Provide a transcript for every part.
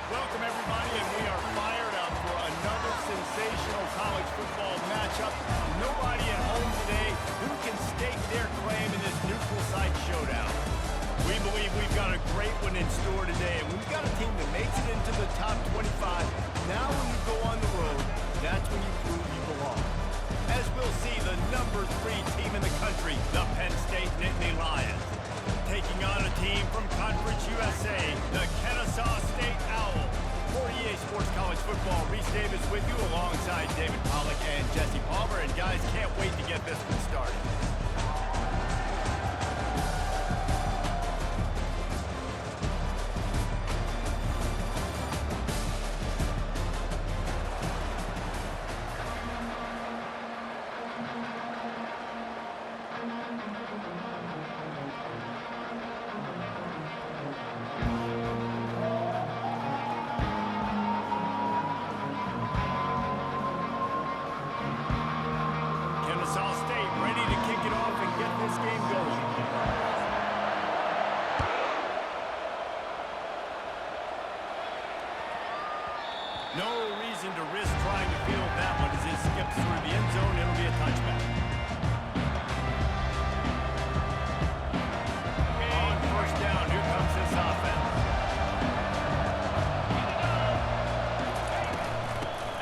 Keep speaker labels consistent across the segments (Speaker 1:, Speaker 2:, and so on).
Speaker 1: Welcome, everybody, and we are fired up for another sensational college football matchup. Nobody at home today who can stake their claim in this neutral site showdown. We believe we've got a great one in store today, and we've got a team that makes it into the top 25. Now when you go on the road, that's when you prove you belong. As we'll see, the number 3 team in the country, the Penn State Nittany Lions, taking on a team from Conference USA, the Kennesaw State Owls. For EA Sports College Football, Reese Davis with you alongside David Pollack and Jesse Palmer. And guys, can't wait to get this one started. No reason to risk trying to field that one as it skips through the end zone. It'll be a touchback. On first down, here comes this offense.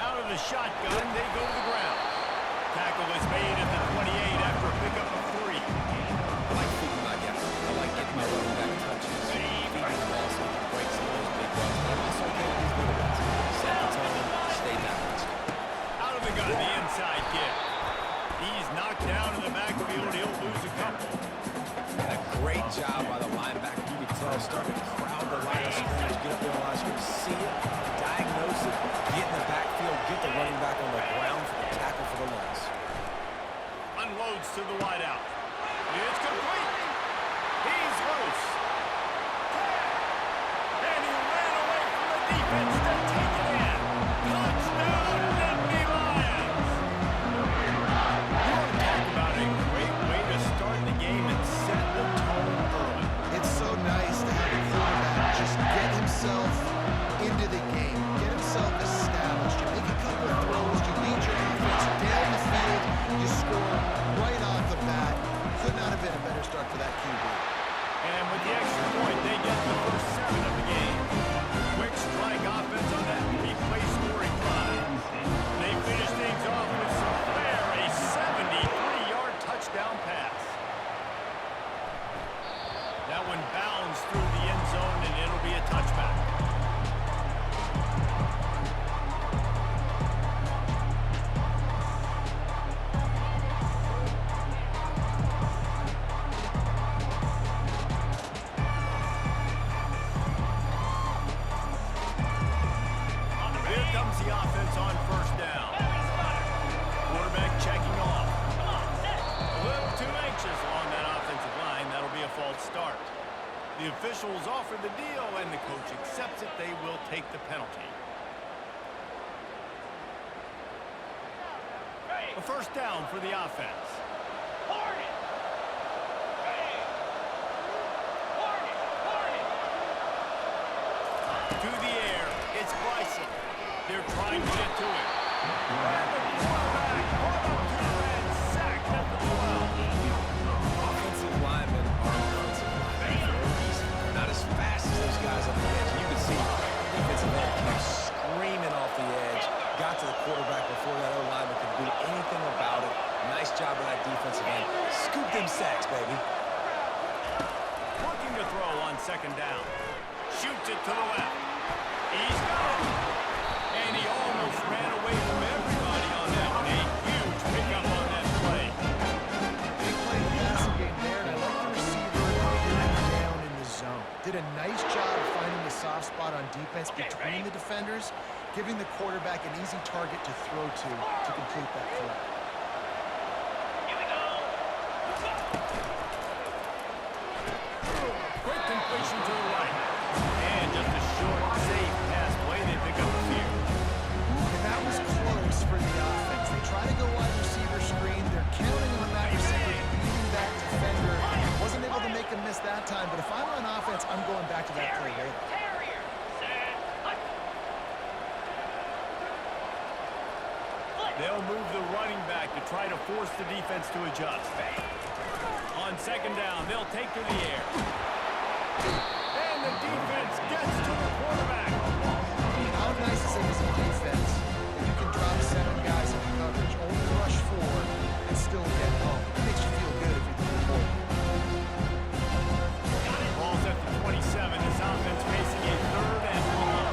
Speaker 1: Out of the shotgun, they go to the ground. Tackle is made at the 28 after a pickup of 3.
Speaker 2: I like feeding my guys. I like getting my running back touches. Feeding the ball so he can break some of those big runs. But I'm also okay with these little ones. Set the tone, stay balanced.
Speaker 1: Out of the gun, the inside kick. He's knocked down in the backfield. He'll lose a couple.
Speaker 2: And a great job by the linebacker. You can tell, starting to crowd the line of scrimmage, get up there on the line of scrimmage, see it, diagnose it, get in the backfield, get the running back on the ground for the tackle for the loss.
Speaker 1: Unloads to the wideout. It's complete. He's loose. And he ran away from the defense to take it in. Touchdown, Nittany Lions. You want to talk about a great way to start the game and set the tone early.
Speaker 3: It's so nice to have a quarterback just get himself into the game, get himself established. You make a couple of throws, you lead your offense down the field, you score right off the bat. Could not have been a better start for that QB.
Speaker 1: And with the extra point, they get the first 7 of the game. Quick strike offense on that 3-play scoring drive. They finish things off with some flair, a 73-yard touchdown pass. That one bounds through the end zone, and it'll be a touchback. The offense on first down. Quarterback checking off. A little too anxious along that offensive line. That'll be a false start. The officials offer the deal, and the coach accepts it. They will take the penalty. A first down for the offense. To the air. It's Bryson. They're trying to get to it. And the quarterback caught up to and sacked at the 12.
Speaker 2: Offensive linemen are offensive linemen for a reason. They're not as fast as those guys on the edge. You can see defensive end kept screaming off the edge. Got to the quarterback before that O-lineman could do anything about it. Nice job by that defensive end. Scoop them sacks, baby.
Speaker 1: Looking to throw on second down. Shoots it to the left. He's got it. And he almost ran away from everybody on that one. A huge pickup on that play.
Speaker 3: They played the passing game there, and I like the receiver back down in the zone. Did a nice job of finding the soft spot on defense between the defenders, giving the quarterback an easy target to throw to complete that throw.
Speaker 1: Quick completion to the right. And just a short, safe pass play. They pick up the field.
Speaker 3: And that was close for the offense. They try to go wide receiver screen. They're counting on that receiver beating that defender. Wasn't able to make him miss that time, but if I'm on offense, I'm going back to that play later.
Speaker 1: They'll move the running back to try to force the defense to adjust. On second down, they'll take to the air. And the defense gets to the quarterback.
Speaker 3: How nice is it as a defense that you can drop 7 guys in coverage, only rush 4, and still get home? It makes you feel good if you're the quarterback.
Speaker 1: Ball's at the 27. This offense facing a 3rd and long.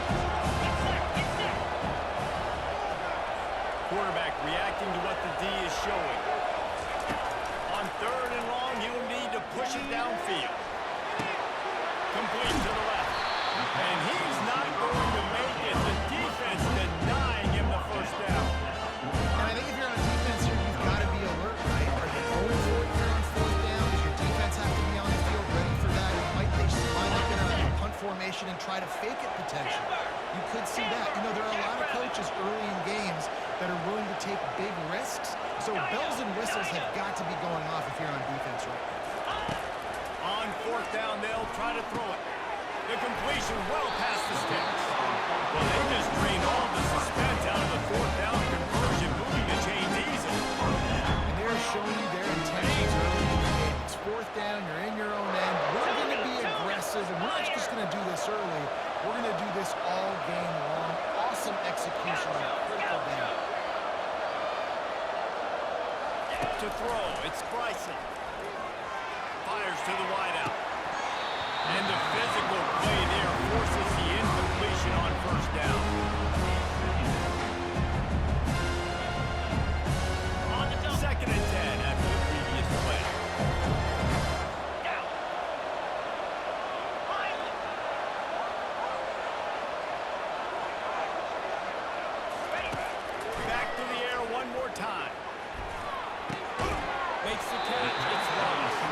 Speaker 1: Quarterback reacting to what the D is showing. On 3rd and long, he'll need to push it downfield. Complete to the left. And he's not going to make it. The defense denying him the first down.
Speaker 3: And I think if you're on defense here, you've got to be alert, right? Are they going for it here on 4th down? Does your defense have to be on the field ready for that? Or might they line up in a punt formation and try to fake it potentially? You could see that. You know, there are a lot of coaches early in games that are willing to take big risks. So bells and whistles have got to be going off if you're on defense right now.
Speaker 1: On 4th down, they'll try to throw it. The completion well past the sticks. Well, they just drained all the suspense out of the 4th down conversion, moving the chains easily.
Speaker 3: And they're showing you their intentions early in the game. It's 4th down, you're in your own end. We're going to be aggressive, and we're not just going to do this early. We're going to do this all game long. Awesome execution on a critical down.
Speaker 1: To throw, it's Bryson. Fires to the wideout. And the physical play there forces the incompletion on 1st down. On the 2nd and 10 after the previous play. Back to the air one more time. Makes the catch, it's lost.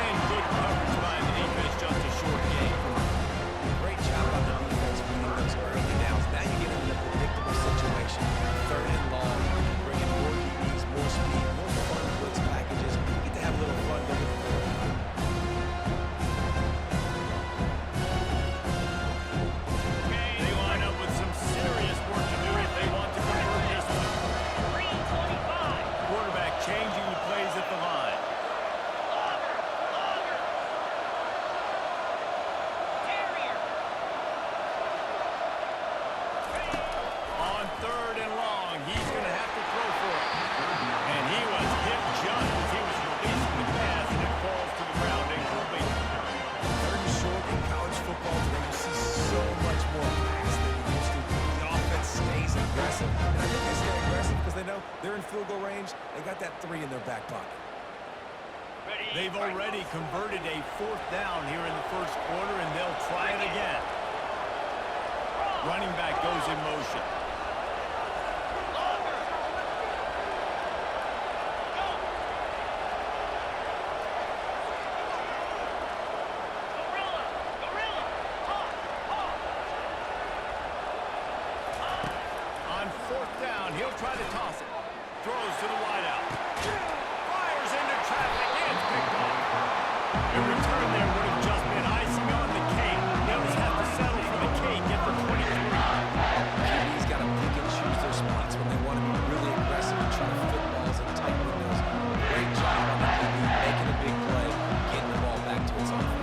Speaker 1: And good coverage by the defense, just a short game.
Speaker 2: Great job by the defense winning those early downs. Now you get into the predictable situation. 3rd and long, bringing more DBs, more speed, more fun blitz packages. You get to have a little fun doing the quarterback.
Speaker 1: They line up with some serious work to do if they want to convert this one. Quarterback changing the plays at the line. On 3rd and long, he's going to have to throw for it. And he was hit just as he was releasing the pass, and it falls to the ground incomplete.
Speaker 2: 3rd and short in college football today, you see so much more pass than you used to. The offense stays aggressive. And I think they stay aggressive because they know they're in field goal range. They got that 3 in their back pocket.
Speaker 1: They've already converted a 4th down here in the 1st quarter, and they'll try it again. Running back goes in motion. On 4th down, he'll try to toss it. Throws to the wideout. Fires into traffic. It's picked off. The return there would have just been icing on the cake. They'll just have to settle for the cake at the 23.
Speaker 2: QB's got to pick and choose their spots when they want to be really aggressive and try to fit balls in tight windows. Great job on the QB making a big play, getting the ball back to its offense.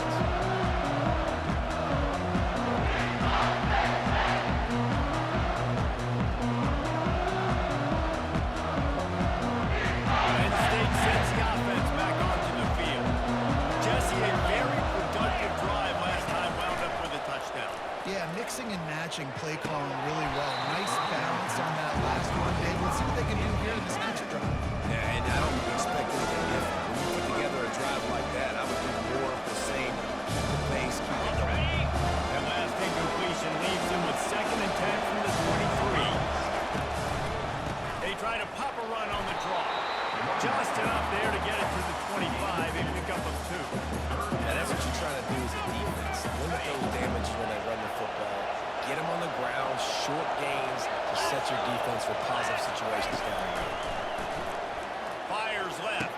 Speaker 1: Penn State sends the offense back onto the field. Jesse, a very productive drive last time, wound up with a touchdown.
Speaker 3: Yeah, mixing and matching play calling really well. Nice balance on that last one, Dave. Let's see what they can do here in this next drive.
Speaker 2: Yeah, and I don't expect anything different. When you put together a drive like that, I would do more of the same. Keep the pace, keep it going.
Speaker 1: That last incompletion leaves them with 2nd and 10 from the 23. They try to pop a run on the draw. Just enough there to get it to the 25, a pickup of 2.
Speaker 2: And that's what you try to do as a defense. Limit those damages when they run the football. Get them on the ground, short gains to set your defense for positive situations down the road.
Speaker 1: Fires left.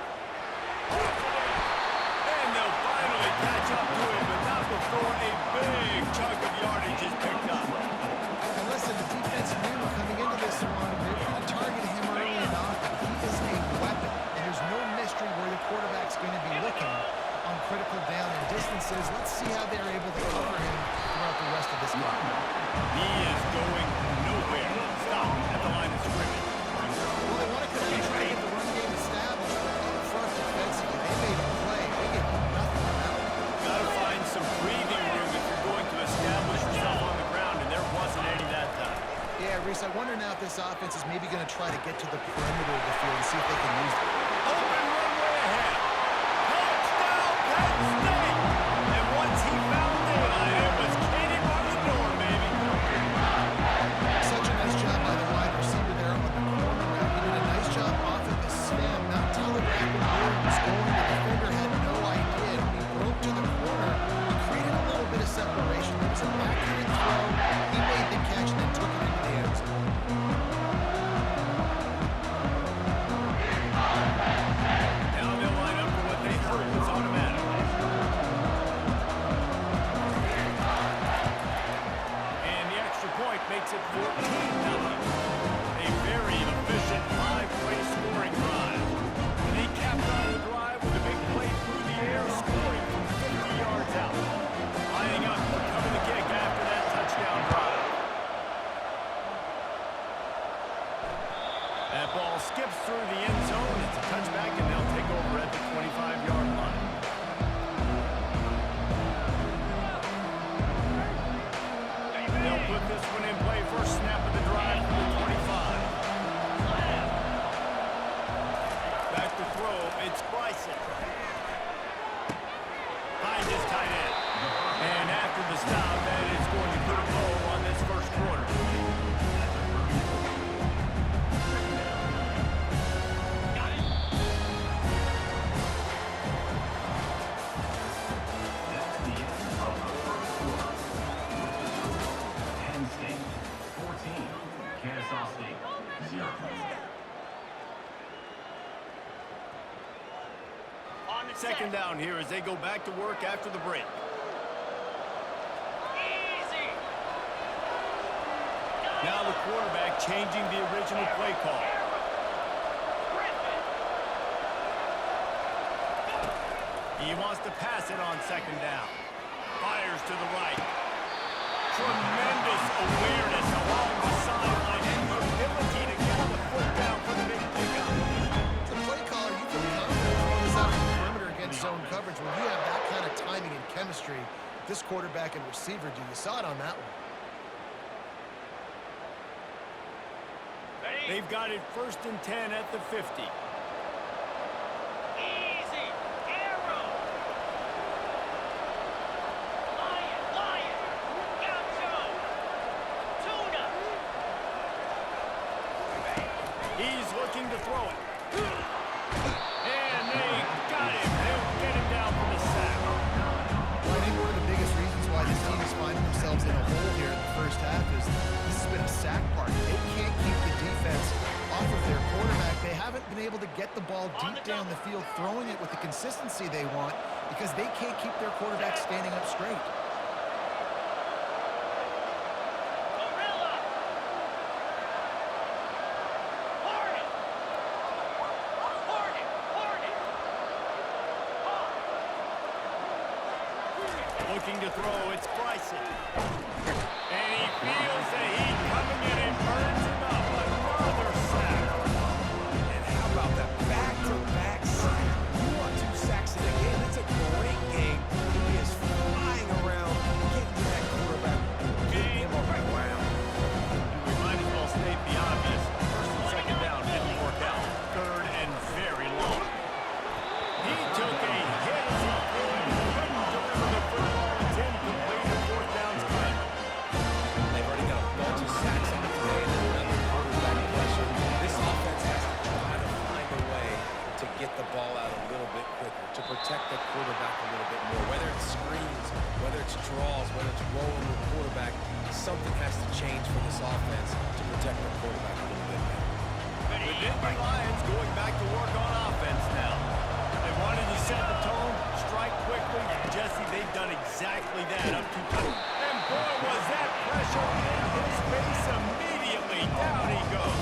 Speaker 1: And they'll finally catch up to him, but not before a big chunk of yardage is picked up.
Speaker 3: And listen, the defense knew coming into this one, they were going to target him
Speaker 1: He is going nowhere. Stop at the line of scrimmage.
Speaker 3: Well, they want to come out and try to get the run game established, but up front defensively, they made a play. They get nothing out.
Speaker 1: Got to find some breathing room if you're going to establish yourself on the ground, and there wasn't any that time.
Speaker 3: Yeah, Reese, I wonder now if this offense is maybe going to try to get to the perimeter of the field and see if they can use it.
Speaker 1: Open runway ahead. Touchdown, Penn State! And once he found daylight, it was Katie on the door, baby.
Speaker 3: Such a nice job by the wide receiver there on the corner route. He did a nice job off of the stem, not telegraphing where he was going. The defender had no idea. When he broke to the corner, he created a little bit of separation. There was a backhand throw. He made the catch and then took it into the end zone.
Speaker 1: Now they'll line up for what they heard was automatic. And the extra point makes it 14-0. A very efficient 5-play scoring drive. And he capped off the drive with a big play through the air, scoring from 50 yards out. Lining up to cover the kick after that touchdown drive. That ball skips through the end zone. It's a touchback, and they'll take over at the 25-yard line. They'll put this one in play. First snap of the drive from the 25. Back to throw. It's Bryson. Behind his tight end. And after the stop, that is going to put a bow on this first quarter.
Speaker 4: Penn State, 14. Kennesaw State, 0.
Speaker 1: Second down here as they go back to work after the break. Now the quarterback changing the original play call. He wants to pass it on second down. Fires to the right. Tremendous awareness along the sideline and the ability to get the foot down for the big pickup.
Speaker 3: The play caller, you feel confident throwing this out of the perimeter against zone coverage. When you have that kind of timing and chemistry, this quarterback and receiver do. You saw it on that one.
Speaker 1: They've got it 1st and 10 at the 50. He's looking to throw it. And they got him. They'll get him down for the sack.
Speaker 3: Well, I think one of the biggest reasons why this team is finding themselves in a hole here in the first half is this has been a sack party. They can't keep the defense off of their quarterback. They haven't been able to get the ball deep down the field, throwing it with the consistency they want because they can't keep their quarterback standing up straight.
Speaker 1: Looking to throw, it's Bryson. And he feels the heat coming in and burns him up. Another sack.
Speaker 2: And how about that back-to-back sack? You want 2 sacks in a game? That's a great game. He is flying around, getting to that quarterback, getting him around.
Speaker 1: We might as well state the obvious. 1st and 2nd down didn't work out. 3rd and very long. He took a hit as he couldn't deliver the football. It's incomplete. A 4th down's coming.
Speaker 2: They've already got a bunch of sacks on it today and another quarterback pressure. This offense has to try to find a way to get the ball out a little bit quicker, to protect the quarterback a little bit more. Whether it's screens, whether it's draws, whether it's rolling the quarterback, something has to change for this offense to protect the quarterback a little bit better.
Speaker 1: The Denver Lions going back to work on offense now. They wanted to set the tone, strike quickly. Jesse, they've done exactly that up to time. And boy, was that pressure in his face immediately. Down he goes.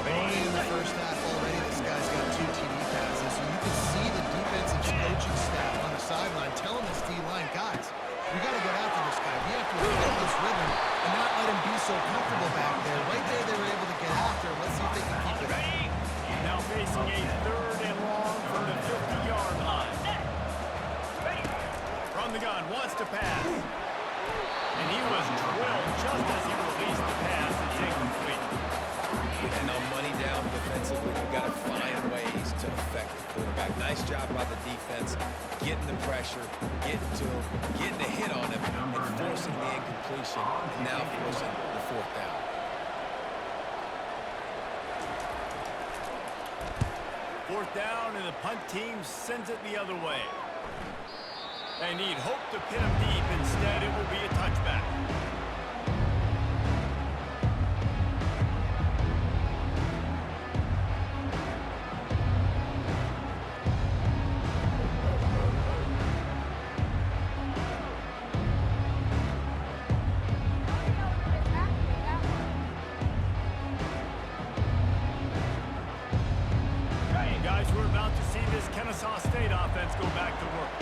Speaker 3: Early in the first half already, this guy's got 2 TD passes. So you can see the defensive coaching staff on the sideline telling this D-line, guys, we got to get after this guy. We have to
Speaker 1: just as he released the pass. It's incomplete.
Speaker 2: And on money down defensively, you've got to find ways to affect the quarterback. Nice job by the defense, getting the pressure, getting to him, getting a hit on him, and forcing the incompletion, and now forcing the fourth down.
Speaker 1: Fourth down, and the punt team sends it the other way. They need hope to pin him deep. Instead, it will be a touchback. Guys, we're about to see this Kennesaw State offense go back to work.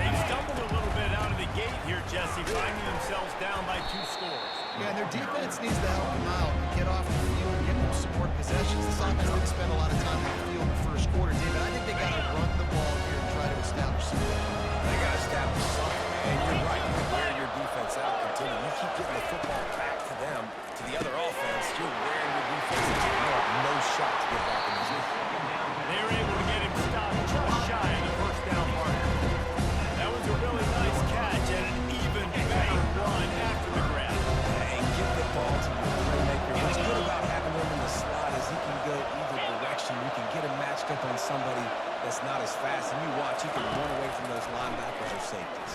Speaker 1: They've stumbled a little bit out of the gate here, Jesse, finding themselves down by 2 scores.
Speaker 3: Yeah, and their defense needs to help them out, get off the field, get them some more possessions. This offense didn't spend a lot of time on the field in the first quarter, David. I think they got to run the ball here and try to establish something.
Speaker 2: They got to establish something, and you're right. You wear your defense out, continue. You keep getting the football back to them, to the other offense. You're wearing your defense out. You have no shot to get back in this game.
Speaker 1: They were able to get him stopped just shy of the first down marker. That was a really nice catch and an even better run after the grab.
Speaker 2: And get the ball to your playmaker. What's good about having him in the slot is he can go either direction. You can get him matched up on somebody that's not as fast. And you watch, he can run away from those linebackers or safeties.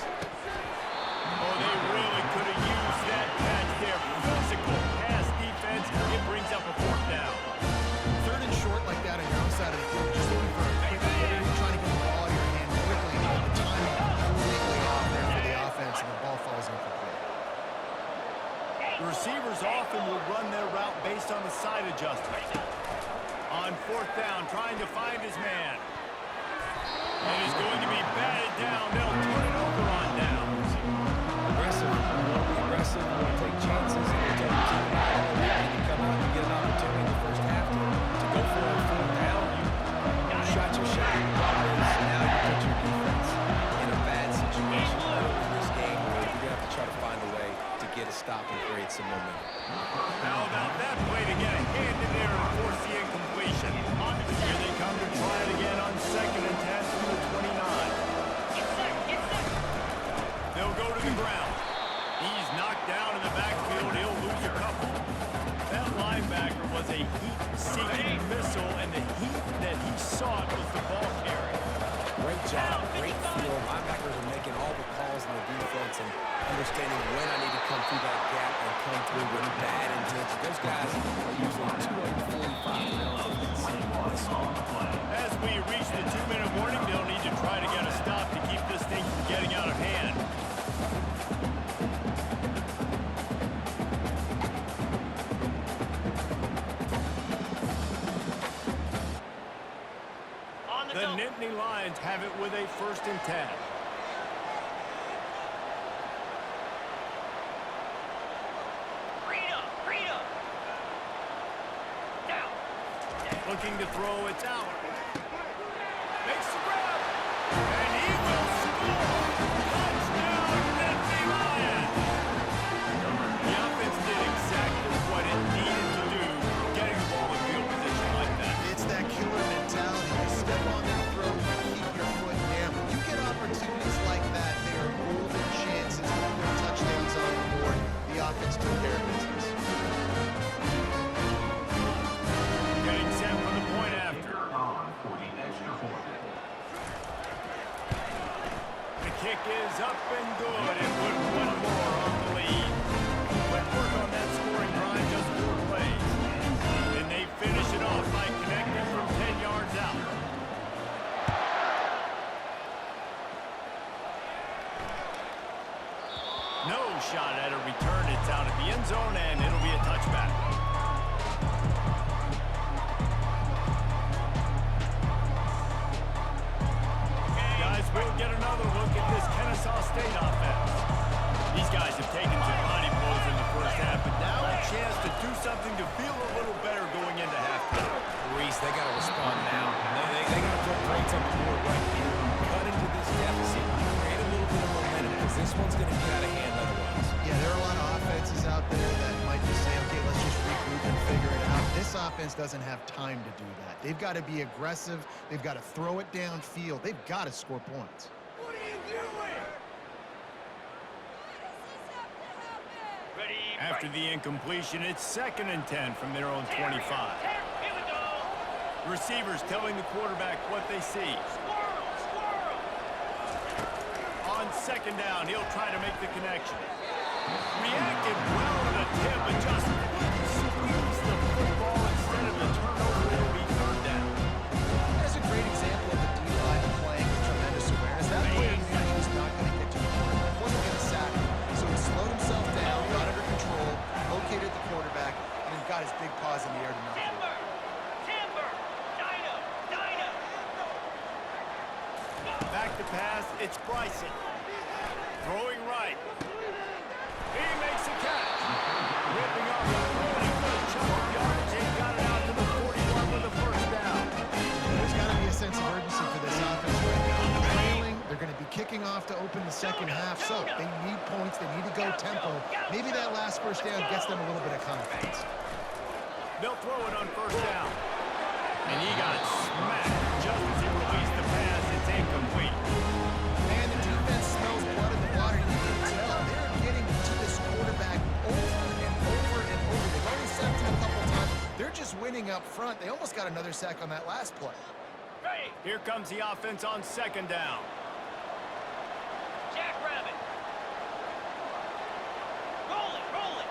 Speaker 1: Oh, they really could have used that catch there. Physical pass defense. It brings up a fourth down.
Speaker 3: Third and short like that on your own side of the field, just looking for a quick hitter. You're trying to get the ball in your hand quickly, but the timing completely off there for the offense, and the ball falls incomplete.
Speaker 1: The receivers often will run their route based on the side adjustment. On fourth down, trying to find his man. And he's going to be batted down. They'll turn it over on downs.
Speaker 2: Aggressive. You want to take chances. And you take the team out of the lead. And you come out and get an opportunity in the first half to go for it on fourth down. You shot your shot. The problem is now you put your defense in a bad situation in this game where you're going to have to try to find a way to get a stop and create some momentum.
Speaker 1: How about that play to get a hand in there and force the incompletion? Here they come to try it again on 2nd and 10 from the 29. They'll go to the ground. He's knocked down in the backfield. He'll lose a couple. That linebacker was a heat-seeking missile, and the heat that he sought was the ball carry.
Speaker 2: Great job, great feel. Linebackers are making all the calls in the defense and understanding when I need to come through that gap and come through with bad intention. Those guys are usually 245 pounds.
Speaker 1: As we reach the 2-minute warning, they'll need to try to get a stop to keep this thing from getting out of hand. The Nittany Lions have it with a 1st and 10. Looking to throw, it's out. Makes the grab. And he will score. Touchdown, Nittany Lions. The offense did exactly what it needed to do, getting the ball in field position like that.
Speaker 3: It's that killer mentality. You step on their throat, you keep your foot down. You get opportunities like that, they are golden chances to put touchdowns on the board. The offense took care of business.
Speaker 1: Getting set for the point after. The kick is up and good, and put one more on the lead. Quick work on that scoring drive, just 4 plays. And they finish it off by connecting from 10 yards out. No shot at a return. It's out at the end zone, and it'll be a touchback. Guys, we'll get another look at this Kennesaw State offense. These guys have taken some body blows in the first half, but now a chance to do something to feel a little better going into halftime.
Speaker 2: Reese, they got to respond now. They got to put points on the board right here. Cut into this deficit. Create a little bit of momentum because this one's going to get out of hand otherwise.
Speaker 3: Yeah, there are a lot of offenses out out there that might just say, okay, let's just regroup and figure it out. This offense doesn't have time to do that. They've got to be aggressive. They've got to throw it downfield. They've got to score points.
Speaker 1: What are you doing? After the incompletion, it's 2nd and 10 from their own 25. Receivers telling the quarterback what they see. On 2nd down, he'll try to make the connection. Reacted well to the tip, but just couldn't squeeze the football instead of the turnover. It'll be 3rd down.
Speaker 3: That's a great example of the D-line playing with tremendous awareness. That player knew he was not going to get to the quarterback. Wasn't going to sack him. So he slowed himself down, got under control, located the quarterback, and then got his big paws in the air to knock it away.
Speaker 1: Back to pass, it's Bryson. Throwing right. He makes a catch. Ripping off a really good chunk of yardage and got it out to the 41 with a 1st down.
Speaker 3: There's got to be a sense of urgency for this offense right now. They're trailing. They're going to be kicking off to open the 2nd half, so they need points. They need to go tempo. Maybe that last 1st down gets them a little bit of confidence.
Speaker 1: They'll throw it on 1st down. And he got smacked just as he released the pass. It's incomplete.
Speaker 3: Man, the defense smells blood in the water. You can tell they're getting to this quarterback over and over and over. They've already sacked him a couple times. They're just winning up front. They almost got another sack on that last play.
Speaker 1: Here comes the offense on 2nd down.
Speaker 5: Jackrabbit. Roll it, roll it.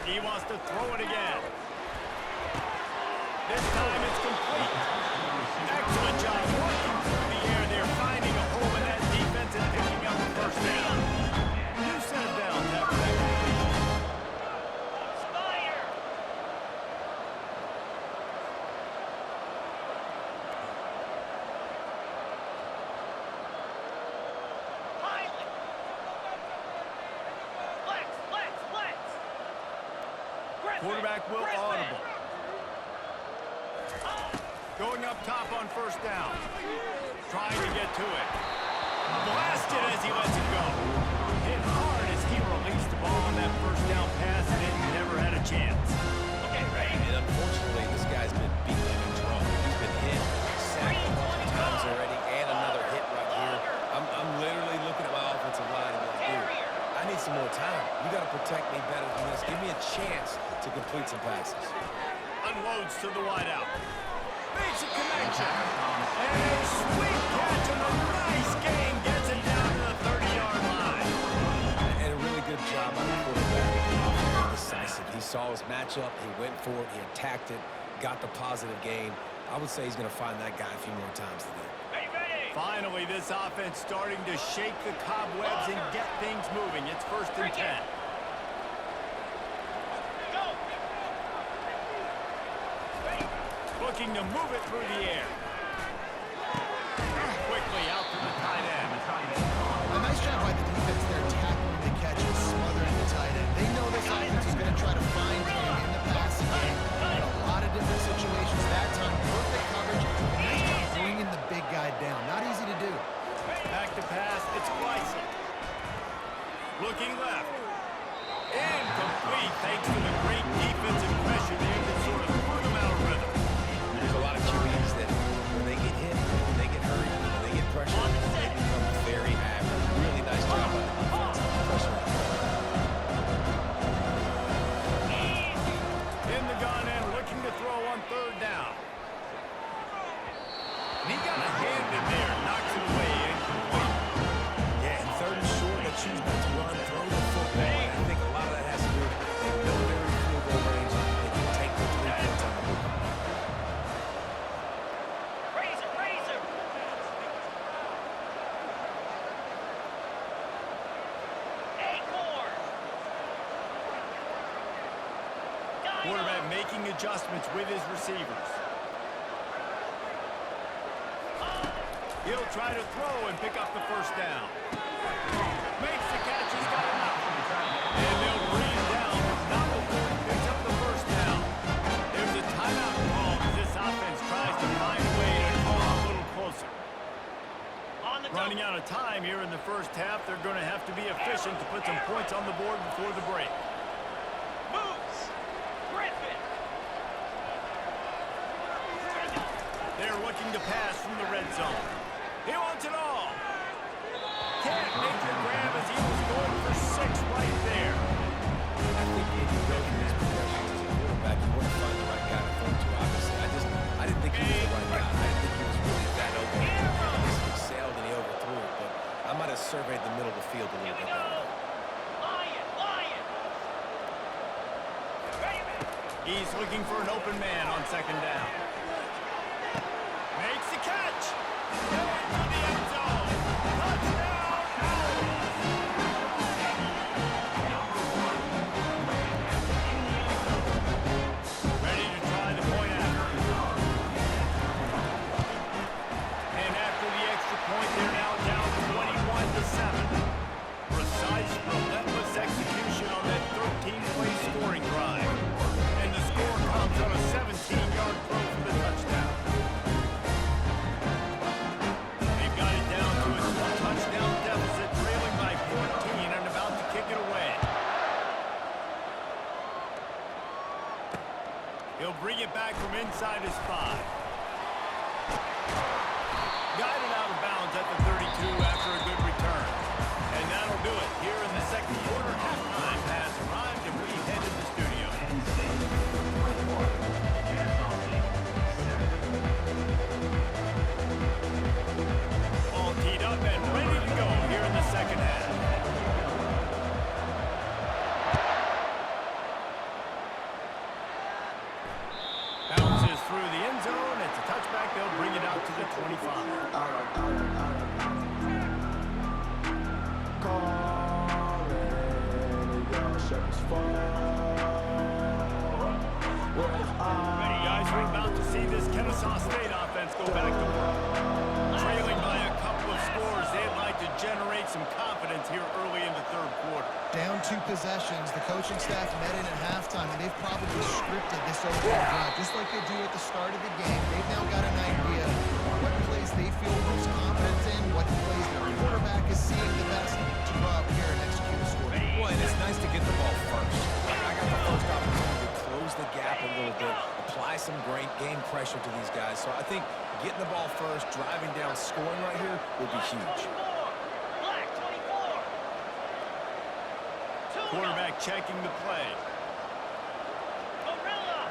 Speaker 1: He wants to throw it again. This time it's complete. Excellent job working through the air. They're finding a hole in that defense and picking up the 1st down. You set it down after that completion.
Speaker 5: Spire. Pilot. Flex, flex, flex.
Speaker 1: Quarterback will audible. Going up top on 1st down. Trying to get to it. Blasted as he lets it go. Hit hard as he released the ball on that 1st down pass, and it never had a chance.
Speaker 2: Okay, right. And unfortunately, this guy's been beaten like a drum. He's been hit, sacked a bunch of times already, and another hit right here. I'm literally looking at my offensive line and like, dude, I need some more time. You got to protect me better than this. Give me a chance to complete some passes.
Speaker 1: Unloads to the wideout. Makes a connection. And a sweet catch on a nice game. Gets it down to the 30-yard line.
Speaker 2: And a really good job by the quarterback. Decisive. He saw his matchup. He went for it. He attacked it. Got the positive gain. I would say he's going to find that guy a few more times today.
Speaker 1: Finally, this offense starting to shake the cobwebs and get things moving. It's 1st and 10. Looking to move it through the air. Quickly out to the tight end.
Speaker 3: A nice job by the defense there, tackling the catch and smothering the tight end. They know this offense is going to try to find him in the passing game in a lot of different situations. That time, perfect coverage. Nice job bringing the big guy down. Not easy to do.
Speaker 1: Back to pass, it's Bryson. Looking left. Incomplete thanks to the great defensive pressure there that sort of threw them out of rhythm.
Speaker 2: There's a lot of QBs that when they get hit, when they get hurt, when they get pressure, they become very average. Really nice job by the defense. Pressure.
Speaker 1: In the gun and looking to throw on 3rd down. And he got a hand in there, knocks it away, incomplete.
Speaker 2: Yeah, and 3rd and short, they choose not to run, throw the football. And I think a lot of that has to do with they know they're in field goal range. They can take the 3 points on the board.
Speaker 5: Razor, razor. Acorn.
Speaker 1: Quarterback making adjustments with his receivers. He'll try to throw and pick up the first down. Makes the catch. He's got enough. And they'll bring him down. Not before he picks up the first down. There's a timeout call as this offense tries to find a way to call a little closer. Running out of time here in the first half. They're going to have to be efficient to put some points on the board before the break.
Speaker 5: Moves. Griffin.
Speaker 1: They're looking to pass from the red zone. He wants it all. Can't make the grab as he was going for 6 right there.
Speaker 2: I think when you go through these progressions as a quarterback, you want to find the right guy to throw to, obviously. I didn't think he was the right guy. I didn't think he was really that open. He sailed and he overthrew it, but I might have surveyed the middle of the field a little bit better.
Speaker 5: Lion.
Speaker 1: He's looking for an open man on second down. Makes the catch. Going to the end zone. Touchdown. Ready to try the point after. And after the extra point, they're now down 21-7. Precise, relentless execution on that 13-play scoring drive. And the score comes on a 17-yard throw for the touchdown. They've got it down to a 2-touchdown deficit, trailing by 14 and about to kick it away. He'll bring it back from inside his 5. Guided out of bounds at the 32 after a good return. And that'll do it here in the second quarter. Halftime has arrived and we head to the studio. All teed up and ready to go here in the second half. Bounces through the end zone. It's a touchback. They'll bring it out to the 25. Ready, guys? We're about to see this Kennesaw State offense go back to work. Trailing by a couple of scores, they'd like to generate some confidence here early in the third quarter.
Speaker 3: Down 2 possessions, the coaching staff met in at halftime, and they've probably scripted this opening drive, just like they do at the start of the game. They've now got an idea on what plays they feel most confidence in, what plays their quarterback is seeing the best to go out here and execute a score.
Speaker 2: Well, and it's nice to get the ball first. I got the first opportunity to close the gap a little bit, apply some great game pressure to these guys. So I think getting the ball first, driving down, scoring right here will be huge.
Speaker 5: Black 24.
Speaker 1: Quarterback checking the play.
Speaker 5: Gorilla.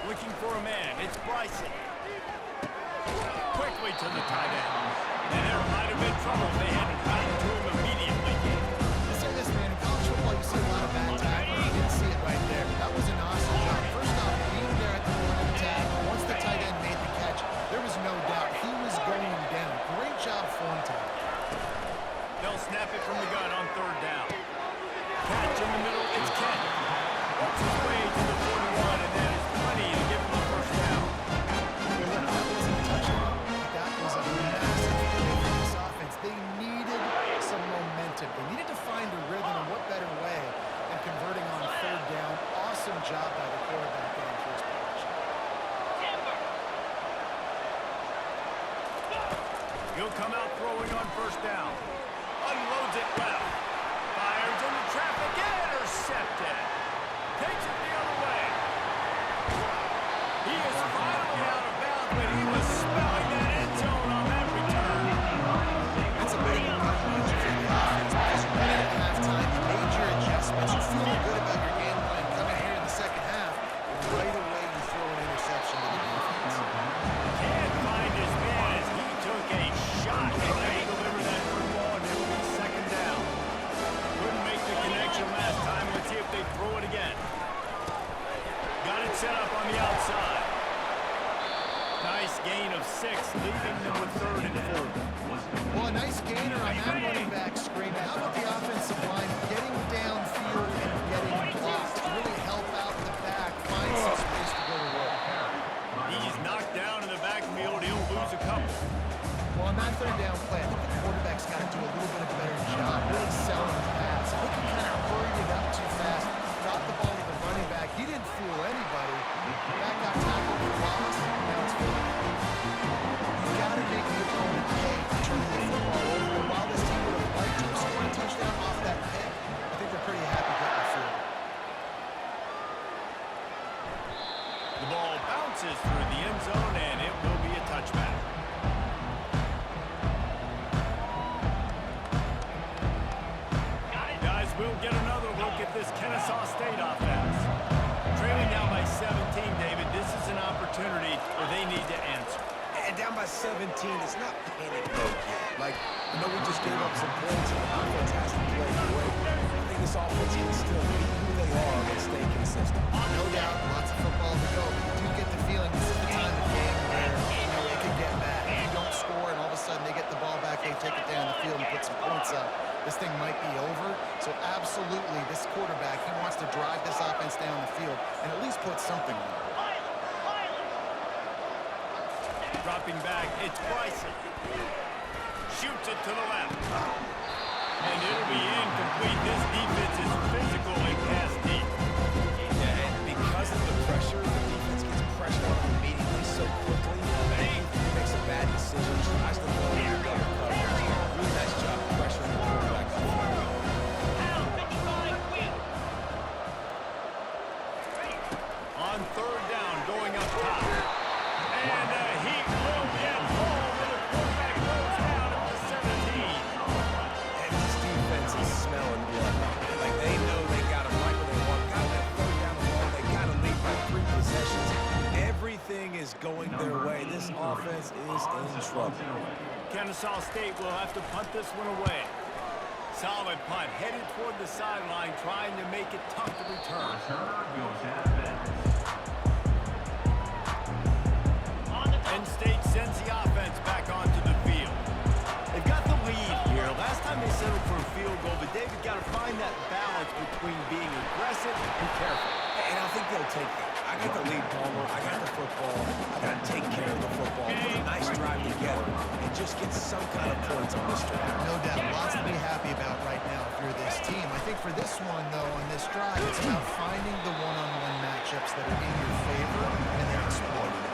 Speaker 1: Looking for a man. It's Bryson. Quickly to the tight end. And there might have been trouble. They hadn't gotten to him immediately.
Speaker 3: I'll say this, man, in college football, you see a lot of bad tackling. You didn't see it right there. That was an awesome job. First off, being there at the point of attack, once the tight end made the catch, there was no doubt he was going down. Great job form time.
Speaker 1: They'll snap it from the gun on third down. Catch in the middle. It's Ken. Works his way to the 41, and that is plenty to give him the first down.
Speaker 3: That wasn't a touchdown. That was a massive play for this offense. They needed some momentum. They needed to find a rhythm, and what better way than converting on third down. Awesome job by the quarterback getting to his position.
Speaker 5: Timber.
Speaker 1: He'll come out throwing on first down. Unloads it left. Fires into traffic. Intercepted. Takes it the other way. He is finally out of bounds, but he was smelling that end zone on that return.
Speaker 3: That's a big advantage for the offense because you went in at halftime, you made your adjustments, you're feeling good about your game plan coming here in the second half, and right away you throw an interception to the defense.
Speaker 1: Can't find his man as he took a shot and they deliver that football, and it will be second down. Couldn't make the connection last time. Let's see if they throw it again. Got it set up on the outside. Nice gain of 6, leaving them with third and 4.
Speaker 3: Well, a nice gainer on that running back screen. How about the offensive line getting downfield and getting blocked to really help out the back, find some space to go to work?
Speaker 1: The ball bounces through the end zone, and it will be a touchback. Guys, we'll get another look at this Kennesaw State offense. Trailing down by 17, David, this is an opportunity where they need to answer.
Speaker 2: And down by 17, it's not panic mode yet. Like, I know we just gave up some points, and the offense has to play great. I think this offense can still be who they are and stay consistent.
Speaker 3: No doubt, lots of football to go. But you do get the feeling this is the time of game where, it can get bad. If you don't score and all of a sudden they get the ball back, they take it down the field and put some points up, this thing might be over. So absolutely, this quarterback, he wants to drive this offense down the field and at least put something on it.
Speaker 1: Dropping back, it's Bryson. Shoots it to the left. And it'll be incomplete. This defense is physical and pass deep.
Speaker 2: Yeah, and because of the pressure, the defense gets pressure on him immediately so quickly. He makes a bad decision, tries to throw it double coverage. Really nice job pressuring the quarterback up front.
Speaker 1: On third down, going up top. And he will get home, and the quarterback goes down at the 17.
Speaker 2: And this defense is smelling blood. Like, they know they got him right where they want. Got that third down the ball. They got to lead by 3 possessions. Everything is going their way. This offense is in trouble.
Speaker 1: Kennesaw State will have to punt this one away. Solid punt, headed toward the sideline, trying to make it tough to return. Penn State sends the offense back onto the field. They've got the lead here. Last time they settled for a field goal, but David got to find that balance between being aggressive and careful.
Speaker 2: And I think they'll take that. I got the lead, Palmer. I got the football. I got to take care of the football, put a nice drive together, and just get some kind of points on this drive.
Speaker 3: No doubt, lots to be happy about right now if you're this team. I think for this one, though, on this drive, it's about finding the one-on-one matchups that are in your favor and then exploiting it.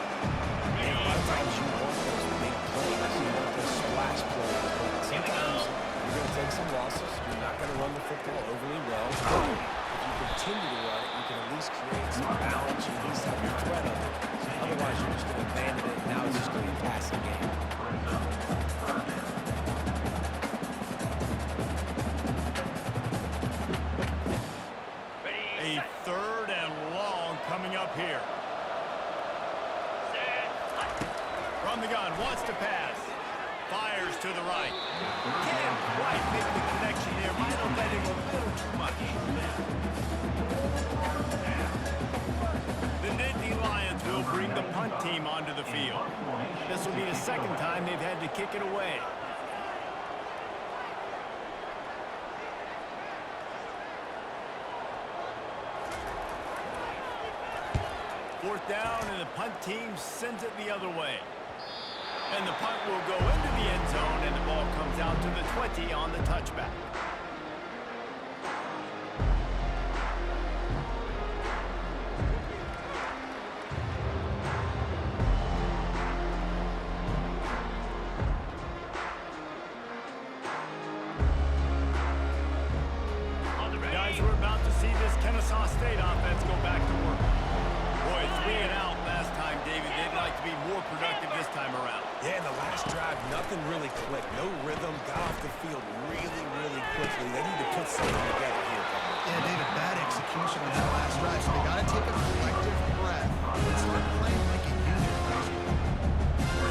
Speaker 2: And a lot of times you want those big plays, you want those splash plays, but sometimes you're going to take some losses. You're not going to run the football overly well. If you continue to run it, you can at least create some balance. You at least have your threat of it. Otherwise, you're just going to abandon it. Now it's just going to be a passing game.
Speaker 1: A third and long coming up here. From the gun, wants to pass. Fires to the right. Can't quite make the connection there. Might have let him a little too much. The Nittany Lions will bring the punt team onto the field. This will be the second time they've had to kick it away. Fourth down, and the punt team sends it the other way. And the punt will go into the end zone, and the ball comes out to the 20 on the touchback. Guys, we're about to see this Kennesaw State offense go back to work. Boy, 3 and out last time, David. They'd like to be more productive this time around.
Speaker 2: Yeah, in the last drive, nothing really clicked. No rhythm, got off the field really, really quickly. They need to put something together here, Palmer.
Speaker 3: Yeah, David, bad execution on that last drive, so they got to take a collective breath and start playing like a unit.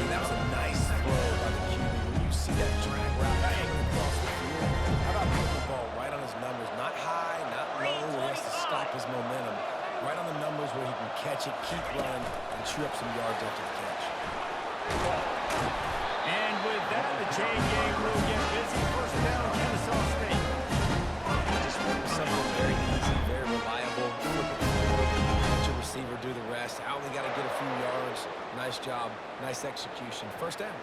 Speaker 2: That was a nice throw by the QB. When you see that drag route hanging across the field, how about putting the ball right on his numbers? Not high, not low, where he has to stop his momentum. Right on the numbers where he can catch it, keep running, and chew up some yards after the catch.
Speaker 1: And with that, the chain gang will get busy. First down, Kennesaw State.
Speaker 2: Just something very easy, very reliable. Flip it forward, let your receiver do the rest. I only got to get a few yards. Nice job, nice execution. First down.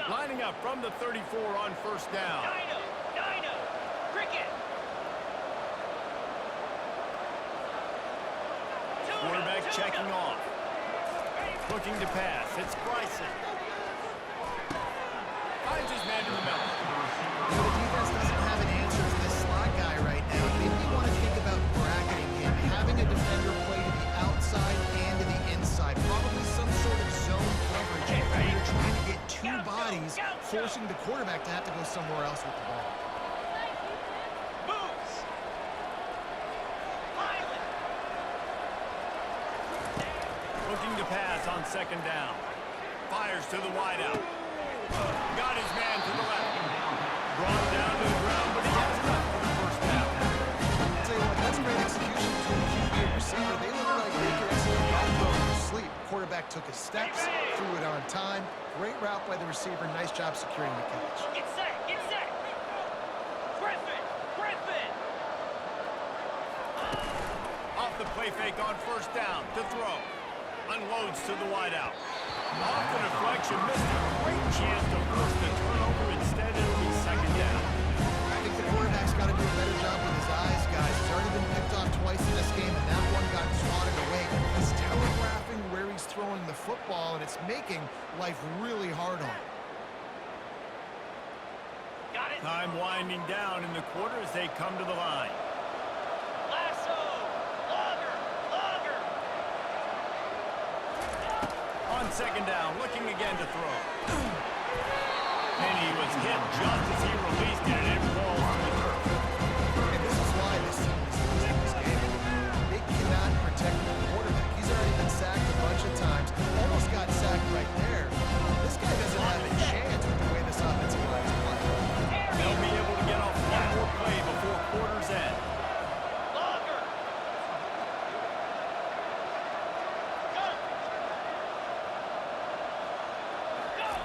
Speaker 1: Lining up from the 34 on first down.
Speaker 5: Dino, cricket.
Speaker 1: Quarterback checking off. Looking to pass. It's Bryson. Finds his man in the middle.
Speaker 3: The defense doesn't have an answer for this slot guy right now. Maybe you want to think about bracketing him, having a defender play to the outside and forcing the quarterback to have to go somewhere else with the ball.
Speaker 5: Moves. Pilot.
Speaker 1: Looking to pass on second down. Fires to the wideout. Got his man to the left. Brought down to the ground, but he has enough for the first down.
Speaker 3: I'll tell you what, that's great execution between QB and receiver. They look like they could execute that throw in their sleep. Quarterback took his steps, threw it on time. Great route by the receiver. Nice job securing the catch.
Speaker 5: Get set. Get set. Griffin. Griffin.
Speaker 1: Off the play fake on first down to throw. Unloads to the wideout. Off the deflection, missed a great chance to force the turnover. Instead, it'll be second down.
Speaker 3: I think the quarterback's got to do a better job with his eyes, guys. He's already been picked off twice in this game, and that one got swatted away. He's telegraphing where he's throwing the football, and it's making life really hard on him.
Speaker 5: Got it.
Speaker 1: Time winding down in the quarter as they come to the line.
Speaker 5: Lasso. Longer. Longer.
Speaker 1: On second down, looking again to throw. And he was hit just as he released it, and it falls to the turf.
Speaker 3: And this is why this team is losing this game. They cannot protect the quarterback. He's already been sacked a bunch of times. Almost got sacked right there. This guy doesn't have a chance with the way this offensive line is playing.
Speaker 1: They'll be able to get off one more play before quarter's end.
Speaker 5: Longer. Go.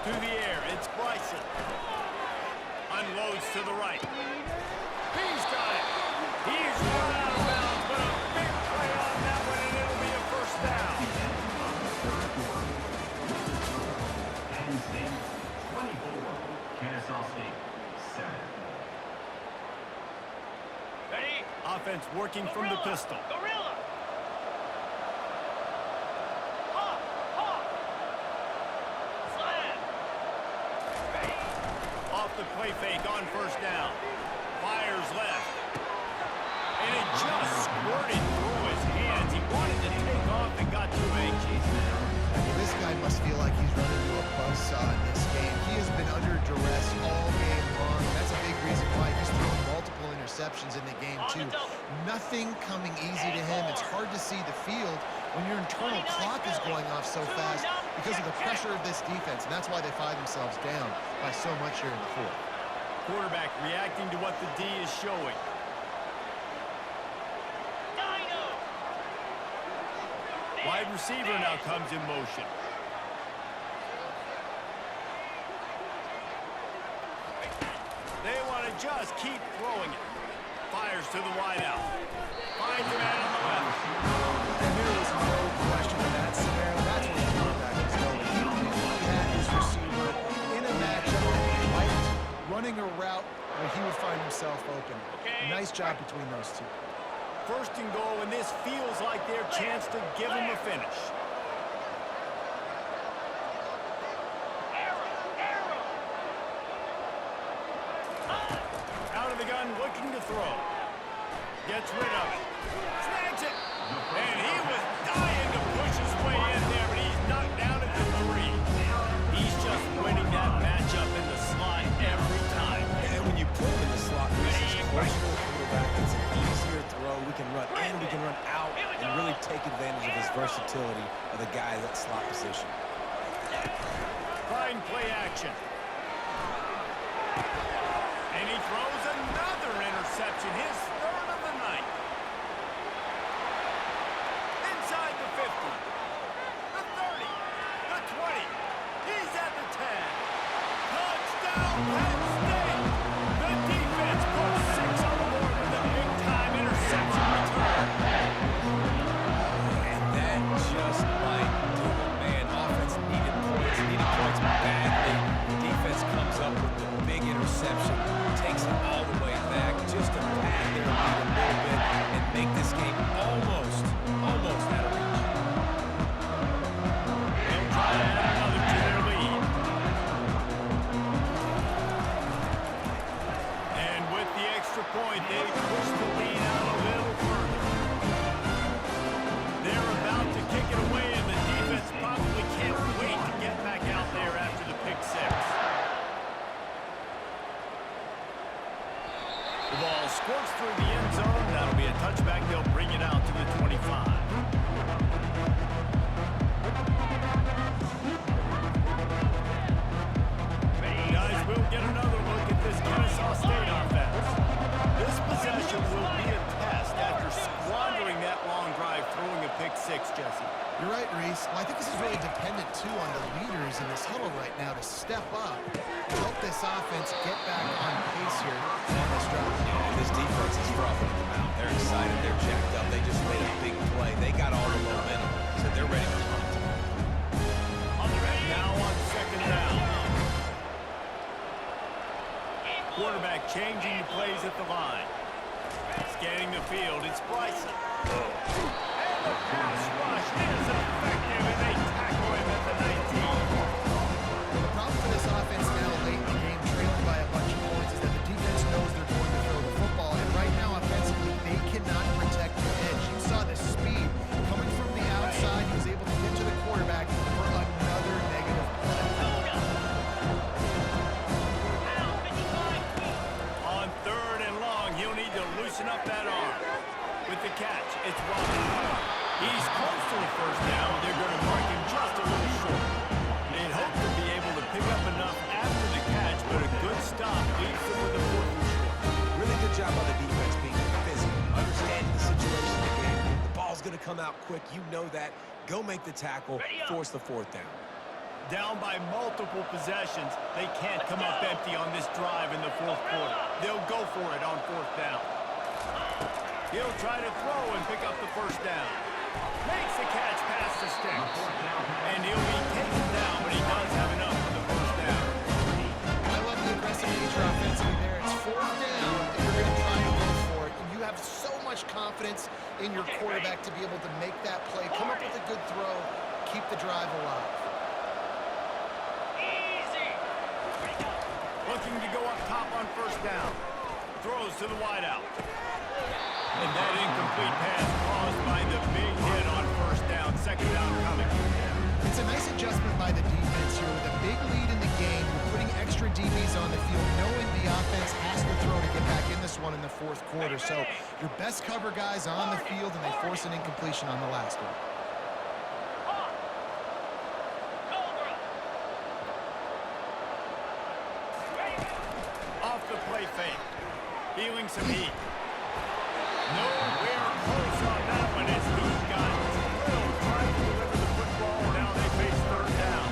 Speaker 5: Go.
Speaker 1: To the air, it's Bryson. Unloads to the right. He's got it. He's run out of bounds, but a big play on that one, and it'll be a first down.
Speaker 4: Penn State 24, Kennesaw State 7.
Speaker 5: Ready?
Speaker 1: Offense working from the pistol.
Speaker 5: Gorilla. Hop. Hop. Slam. Ready?
Speaker 1: Off the play fake on first down. Fires left. And it just squirted through his hands. He wanted to take off and got too anxious.
Speaker 3: This guy must feel like he's running into a buzzsaw in this game. He has been under duress all game long. That's a big reason why he's thrown multiple interceptions in the game, too. Nothing coming easy to him. It's hard to see the field when your internal clock is going off so fast because of the pressure of this defense, and that's why they find themselves down by so much here in the fourth.
Speaker 1: Quarterback reacting to what the D is showing.
Speaker 5: Dino.
Speaker 1: Wide receiver now comes in motion. They want to just keep throwing it. Fires to the wideout. Finds a man on the left.
Speaker 3: And there is no question in that scenario. That's where the quarterback is going. He had his receiver in a matchup that he liked, running a route where he would find himself open.
Speaker 5: Okay.
Speaker 3: Nice job between those two.
Speaker 1: First and goal, and this feels like their chance to give him a finish. Out of the gun, looking to throw. Gets rid of it. Snags it. And he was dying to push his way in there, but he's knocked down at the 3. He's just winning that matchup in the slot every time.
Speaker 2: And when you put him in the slot, he's closer to the quarterback. It's an easier throw. We can run in, we can run out, and really take advantage of his versatility of the guy at that slot position.
Speaker 1: Fine play action. And he throws another interception, his third of the night. Inside the 50, the 30, the 20. He's at the 10. Touchdown, Penn State. The defense puts 6 on the board with a big-time interception return.
Speaker 2: And that just might do it, man. Offense needed points badly. Defense comes up with the big interception, takes it all the way back just to pad their
Speaker 1: sticks, Jesse.
Speaker 3: You're right, Reese. Well, I think this is really dependent, too, on the leaders in this huddle right now to step up and help this offense get back on pace here on this drive.
Speaker 2: And this defense is frothing at the mouth. They're excited. They're jacked up. They just made a big play. They got all the momentum, so they're ready to hunt.
Speaker 1: Now on second down. Quarterback changing the plays at the line. Scanning the field, it's Bryson. And the pass rush is effective, and they tackle him at the 19.
Speaker 3: The problem for this offense now late in the game, trailing by a bunch of points, is that the defense knows they're going to throw the football. And right now, offensively, they cannot protect the edge. You saw the speed coming from the outside. He was able to get to the quarterback for another negative play.
Speaker 1: On third and long, he'll need to loosen up that arm. With the catch, it's Robinson. He's close to the first down. They're going to mark him just a little short. They'd hope to be able to pick up enough after the catch, but a good stop leaves them with a fourth and short.
Speaker 2: Really good job by the defense being physical, understanding the situation in the game. The ball's going to come out quick. You know that. Go make the tackle, force the fourth down.
Speaker 1: Down by multiple possessions, they can't come up empty on this drive in the fourth quarter. They'll go for it on fourth down. He'll try to throw and pick up the first down. Makes the catch past the sticks. And he'll be taken down, but he does have enough for the first down.
Speaker 3: I love the aggressive nature offensively there. It's fourth down, and you're going to try and go for it. And you have so much confidence in your quarterback to be able to make that play, come up with a good throw, keep the drive alive.
Speaker 1: Looking to go up top on first down. Throws to the wideout. And that incomplete pass caused by the big hit on first down. Second down coming.
Speaker 3: It's a nice adjustment by the defense here. With a big lead in the game, you're putting extra DBs on the field, knowing the offense has to throw to get back in this one in the fourth quarter. So your best cover guys on the field, and they force an incompletion on the last one.
Speaker 1: Off the play fake. Feeling some heat. Nowhere close on that one as he got drilled trying to deliver the football. Now they face third down.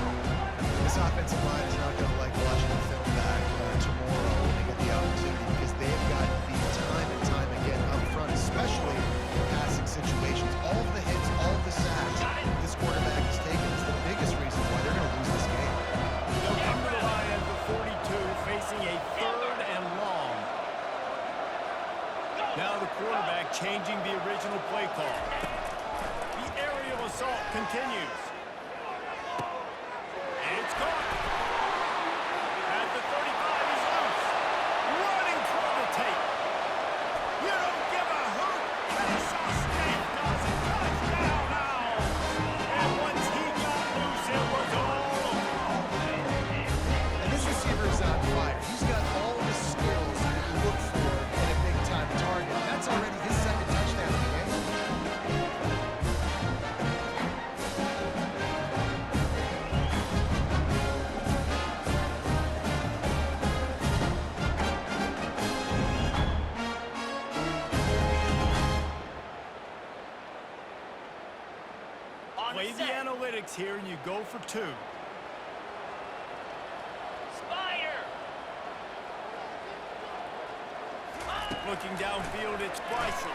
Speaker 3: This offensive line is not going to like watching the film back tomorrow when they get the opportunity, because they've got the time and time again up front, especially in passing situations. All of the hits, all of the sacks this quarterback has taken is the biggest reason why they're going to lose this game.
Speaker 1: They'll come to the line at the 42, facing a third and long. Now the quarterback changing the original play call. The aerial assault continues. And it's caught. At the 35, he's loose. Running toward the tape. You don't give a hoot. Kennesaw State does it. Touchdown now. And once he got loose, it was all over.
Speaker 3: And this receiver is on fire. He's got all the skills you look for in a big-time target. That's already his second touchdown of the game.
Speaker 1: Play the analytics here, and you go for two. Looking downfield, it's Bryson.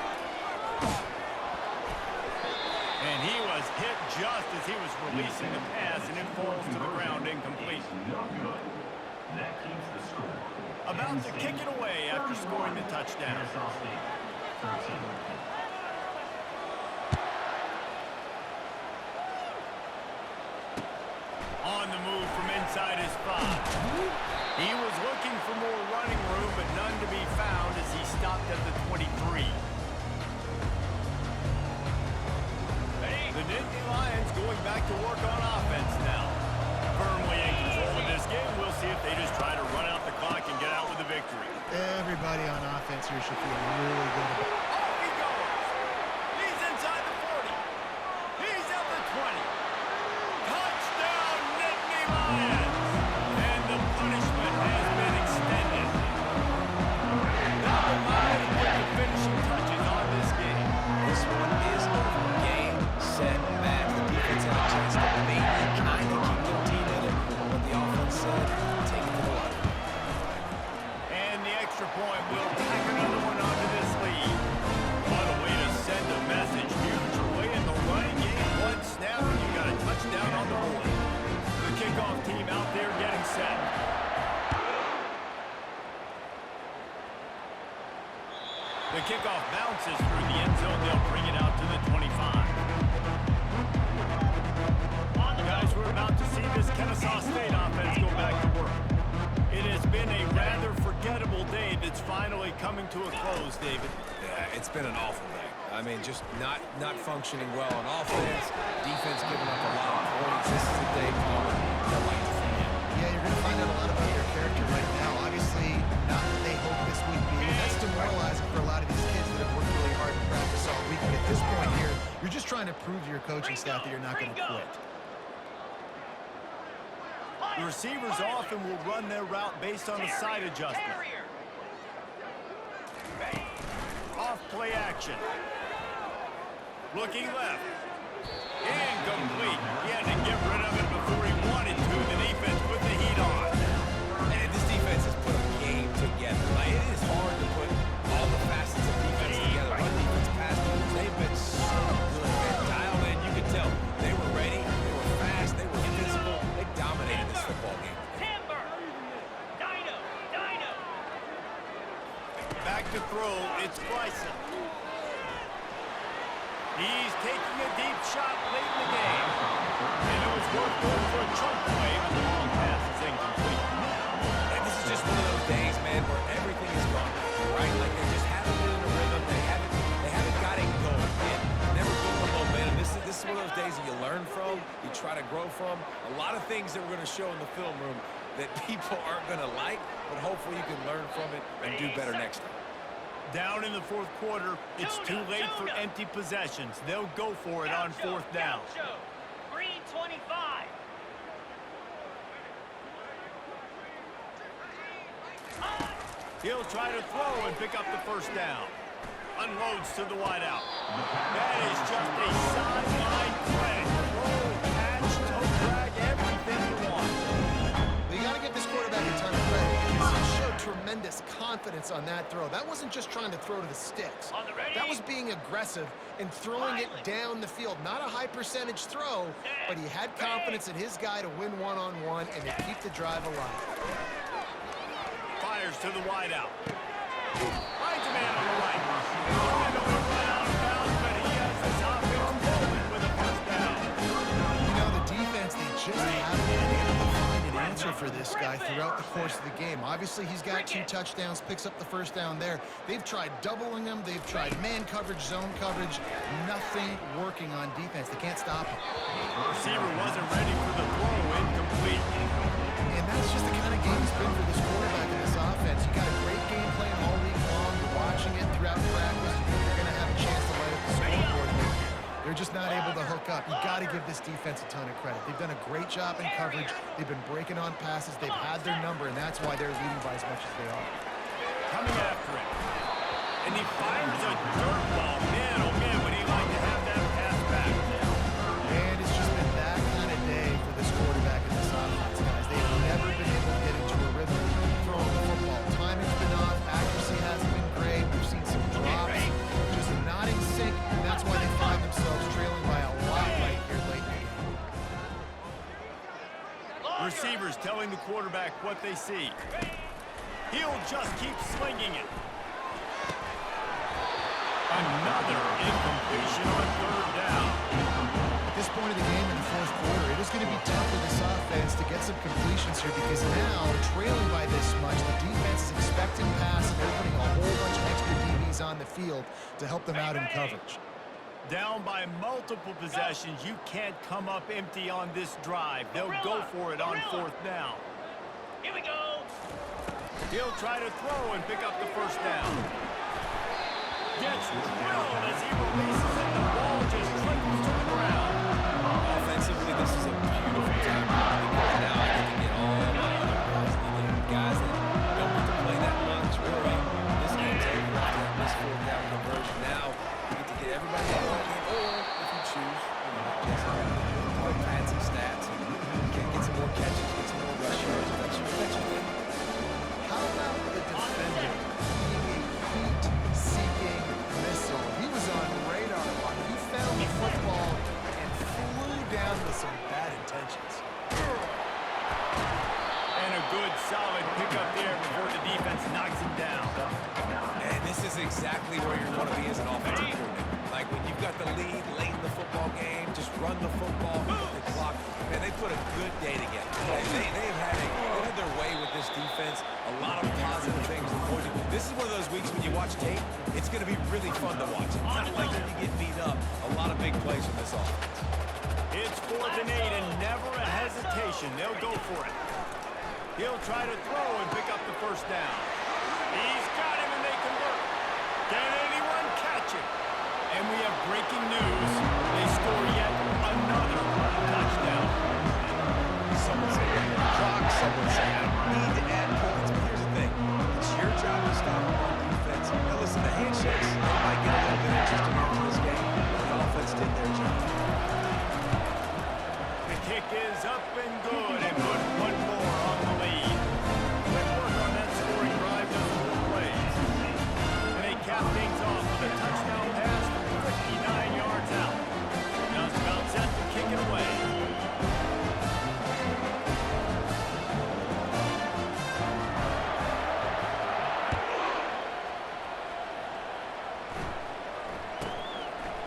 Speaker 1: And he was hit just as he was releasing the pass, and it falls to the ground incomplete.
Speaker 4: No good. That keeps the score.
Speaker 1: About to kick it away after scoring the touchdown.
Speaker 4: Kennesaw State, 13.
Speaker 1: On the move from inside his 5. He was looking for more running room, but none to be found as he stopped at the 23. The Nittany Lions going back to work on offense now. Firmly in control of this game. We'll see if they just try to run out the clock and get out with a victory.
Speaker 3: Everybody on offense here should feel really good about it.
Speaker 1: Off he goes. He's inside the 40. He's at the 20. Touchdown, Nittany Lions. And the punishment has been extended. Now the Lions get the finishing touches on this game.
Speaker 2: This one is over. Game, set, It's been an awful day. I mean, just not functioning well on offense. Defense giving up a lot of points. This is a day Cohen they'll like to forget.
Speaker 3: Yeah, you're going to find out a lot about their character right now. Obviously, not what they hope this would be. And that's demoralizing for a lot of these kids that have worked really hard in practice all week. But at this point here, you're just trying to prove to your coaching staff that you're not going to quit.
Speaker 1: The receivers often will run their route based on a side adjustment. Off play action. Looking left. Incomplete. He had to get rid of it before he wanted to. The defense put the heat on.
Speaker 2: And this defense has put a game together. Like, it is hard to put all the facets of defense together. Run defense, pass defense, they've been so good. Man, dialed in, you could tell they were ready, they were fast, they were physical. They dominated this football game.
Speaker 5: Timber. Dino.
Speaker 1: Back to throw. It's Bryson. He's taking a deep shot late in the game. And it was worth going for a chunk play, but the long pass is incomplete.
Speaker 2: And this is just one of those days, man, where everything is gone, right? Like they just haven't been in a rhythm. They haven't got it going. And never built the momentum. This is one of those days that you learn from, you try to grow from. A lot of things that we're going to show in the film room that people aren't going to like, but hopefully you can learn from it and do better next time.
Speaker 1: Down in the fourth quarter, it's too late for empty possessions. They'll go for it on fourth down.
Speaker 5: Green 25.
Speaker 1: He'll try to throw and pick up the first down. Unloads to the wideout. That is just a sideline play. Roll, catch, toe drag, everything you want.
Speaker 3: Well, you got to give this quarterback a ton of credit because he showed tremendous confidence on that throw. That wasn't just trying to throw to the sticks. That was being aggressive and throwing it down the field. Not a high percentage throw, but he had confidence in his guy to win one-on-one and to keep the drive alive.
Speaker 1: Fires to the wideout. Finds a man on the right. Trying to move out of bounds, but he has his offense rolling with a first down.
Speaker 3: You know, the defense, they just haven't been able to find an answer for this guy throughout the course of the game. Obviously, he's got 2 touchdowns, picks up the first down there. They've tried doubling him. They've tried man coverage, zone coverage. Nothing working on defense. They can't stop him.
Speaker 1: The receiver wasn't ready for the throw, incomplete.
Speaker 3: And that's just the kind of game it's been for this quarterback in this offense. You got a great game plan all week long. You're watching it throughout practice. You think you're going to have a chance to light up the scoreboard. They're just not able to hook up. You got to give this defense a ton of credit. They've done a great job in coverage. They've been breaking on passes. They've had their number, and that's why they're leading by as much as they are.
Speaker 1: Coming after it. And he fires a dirt ball. Man, oh man, would he like to have that pass back.
Speaker 3: And it's just been that kind of day for this quarterback in this offense, guys. They've never been able to get into a rhythm throwing the football. Timing's been off. Accuracy hasn't been great. We've seen some drops. Just not in sync, and that's why they find themselves trailing by a lot right here late in the game.
Speaker 1: Receivers telling the quarterback what they see. He'll just keep slinging it. Another incompletion on third down.
Speaker 3: At this point of the game in the fourth quarter, it is going to be tough for this offense to get some completions here because now, trailing by this much, the defense is expecting pass and they're putting a whole bunch of extra DBs on the field to help them out in coverage.
Speaker 1: Down by multiple possessions, you can't come up empty on this drive. They'll go for it on fourth down.
Speaker 5: Here we go.
Speaker 1: He'll try to throw and pick up the first down. Gets drilled as he releases it. The ball just trickles to the ground.
Speaker 2: Offensively, this is a beautiful time because now I get to get all my other guys in the league. Guys that don't get to play that much, really. This game's over after this fourth down conversion. Now you get to get everybody in the game, or if you choose, just pad some stats and get some more catches, get some more rush yards. That's your thing.
Speaker 3: How about the defender being a heat-seeking missile? He was on radar lock. He found the football and flew down with some bad intentions.
Speaker 1: And a good, solid pickup there before the defense knocks him down.
Speaker 2: And this is exactly where you want to be as an offensive coordinator. Like when you've got the lead late in the football game, just run the football, the clock. Man, they put a good day together. They've had their way with this defense. A lot of positive things to point to. This is one of those weeks when you watch tape, it's going to be really fun to watch. It's not like when you get beat up. A lot of big plays from this offense.
Speaker 1: It's 4th and 8 and never a hesitation. They'll go for it. He'll try to throw and pick up the first down. He's got him and they convert. Can anyone catch him? And we have breaking news. They score yet another touchdown.
Speaker 2: Someone say clock, someone say I need to add points. But here's the thing. It's your job to stop them on defense. Now listen, the handshakes, they might get a little bit interesting after this game. But the offense did their job.
Speaker 1: The kick is up and good, and put one more on the lead. Quick work on that scoring drive, just 4 plays. And they cap things off with a touchdown pass from 59 yards out. Just about set to kick it away.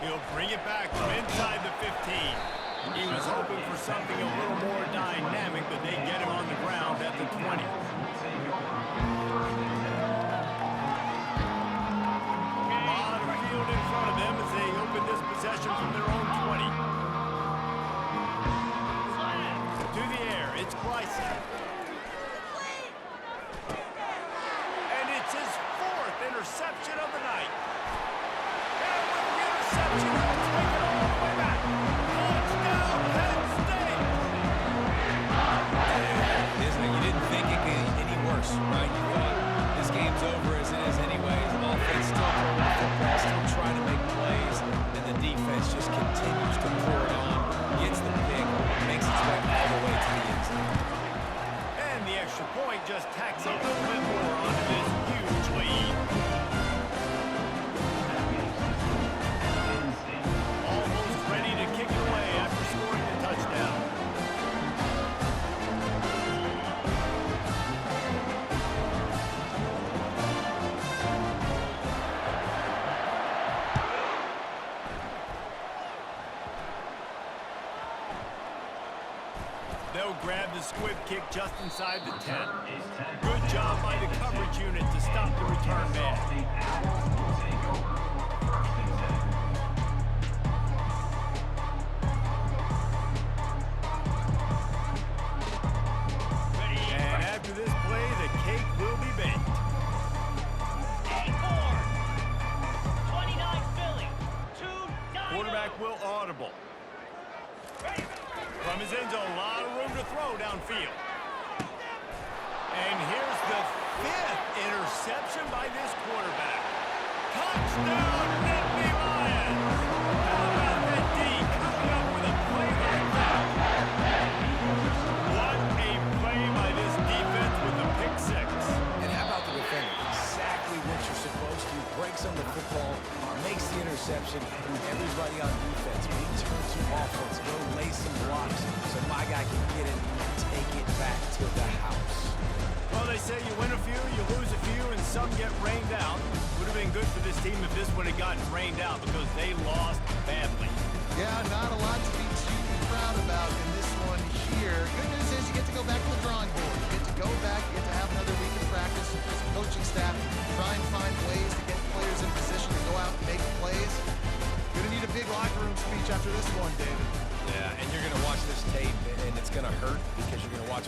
Speaker 1: He'll bring it back from inside the 15. He was hoping for something a little more dynamic, but they get him on the ground at the 20. A lot of field in front of them as they open this possession from their own 20. To the air, it's Bryson. And it's his 4th interception of the night. And with the interception, he'll take it all the way back. Touchdown, Penn State!
Speaker 2: Isn't it? You didn't think it could get any worse, right? You thought this game's over as it is anyways. The offense still throwing the football, still trying to make plays, and the defense just continues to pour it on, gets the pick, makes its way all the way to the end zone.
Speaker 1: And the extra point just tacks a little bit more onto this huge lead. Almost ready to kick it away after scoring the touchdown. They'll grab the squib kick just inside the 10. Good job by the coverage unit to stop the return man. And after this play, the cake will be baked.
Speaker 5: 29 Philly. 2
Speaker 1: Quarterback will audible. From his end zone, a lot of room to throw downfield. And here's the 5th interception by this quarterback. Touchdown, Nittany Lions! How about that D coming up with a play like that? What a play by this defense with the pick 6.
Speaker 2: And how about the defender? Exactly what you're supposed to. Breaks on the football, makes the interception. Everybody on defense, return to offense, go lay some blocks so my guy can get it and take it back to the house.
Speaker 1: Well, they say you win a few, you lose a few, and some get rained out. Would have been good for this team if this would have gotten rained out because they lost badly.
Speaker 3: Yeah, not a lot to be too proud about in this one here. Good news is you get to go back to the drawing board. You get to go back, you get to have another week of practice as a coaching staff, try and find ways to get players in position to go out and make plays. Gonna need a big locker room speech after this one, David.
Speaker 2: Yeah, and you're going to watch this tape, and it's going to hurt because you're going to watch